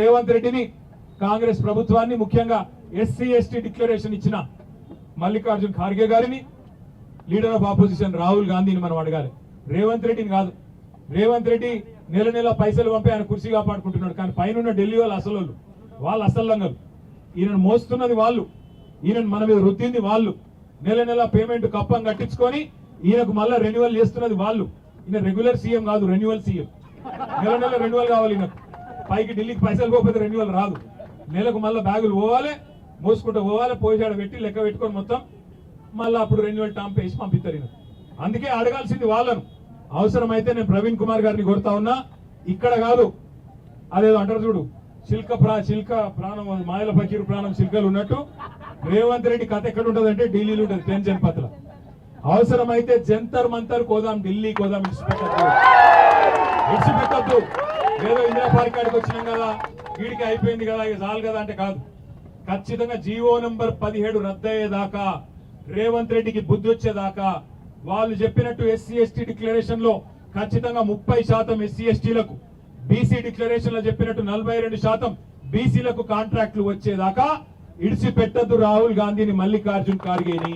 రేవంత్ రెడ్డిని కాంగ్రెస్ ప్రభుత్వాన్ని ముఖ్యంగా ఎస్సీ ఎస్టీ డిక్లరేషన్ ఇచ్చిన మల్లికార్జున్ ఖార్గే గారిని లీడర్ ఆఫ్ ఆపోజిషన్ రాహుల్ గాంధీని మనం అడగాలి. రేవంత్ రెడ్డిని కాదు. రేవంత్ రెడ్డి నెల నెల పైసలు పంపి ఆయన కుర్చీ కాపాడుకుంటున్నాడు. కానీ పైన ఢిల్లీ వాళ్ళు అసలు లంగలు. ఈయనను మోస్తున్నది వాళ్ళు, ఈయనను మన మీద రుద్దింది వాళ్ళు, నెల నెల పేమెంట్ కప్పం కట్టించుకొని ఈయనకు మళ్ళా రెన్యువల్ చేస్తున్నది వాళ్ళు. ఈయన రెగ్యులర్ సీఎం కాదు, రెన్యువల్ సీఎం. నెల నెల రెన్యువల్ కావాలి ఈయనకు. పైకి ఢిల్లీకి పైసలు పోకపోతే రెన్యువల్ రాదు. నెలకు మళ్ళీ బ్యాగులు పోవాలి, మోసుకుంటూ పోవాలి, పోయిచాడ పెట్టి లెక్క పెట్టుకొని మొత్తం మళ్ళీ అప్పుడు రెన్యువల్ టాంప్ వేసి పంపిస్తారు ఈయన. అందుకే అడగాల్సింది వాళ్ళను. అవసరమైతే నేను ప్రవీణ్ కుమార్ గారిని కోరుతా ఉన్నా, ఇక్కడ కాదు అదేదో అంటారు చూడు, శిల్క ప్రాణం మాయల ఫకీరు ప్రాణం శిల్కలు ఉన్నట్టు రేవంత్ రెడ్డి కథ ఎక్కడ ఉంటుంది అంటే ఢిల్లీలో ఉంటుంది, టెన్షన్ పత్ర. అవసరమైతే జంతర్ మంతర్ కోదాం, ఢిల్లీ కోదాం, ఇడిచిపెట్టద్దు. ఏదో ఇందిరా పార్క్ కాడికి వచ్చినాం కదా, వీడికి అయిపోయింది కదా, ఇక చాలు కదా అంటే కాదు. ఖచ్చితంగా జీవో నంబర్ 17 రద్దయ్యేదాకా, రేవంత్ రెడ్డికి బుద్ధి వచ్చేదాకా, వాళ్ళు చెప్పినట్టు ఎస్సీ ఎస్టీ డిక్లరేషన్ లో ఖచ్చితంగా 30% ఎస్సీ ఎస్టీలకు, బీసీ డిక్లరేషన్ లో చెప్పినట్టు 42% బీసీలకు కాంట్రాక్టులు వచ్చేదాకా ఇడిచిపెట్టద్దు రాహుల్ గాంధీని, మల్లికార్జున్ ఖార్గేని.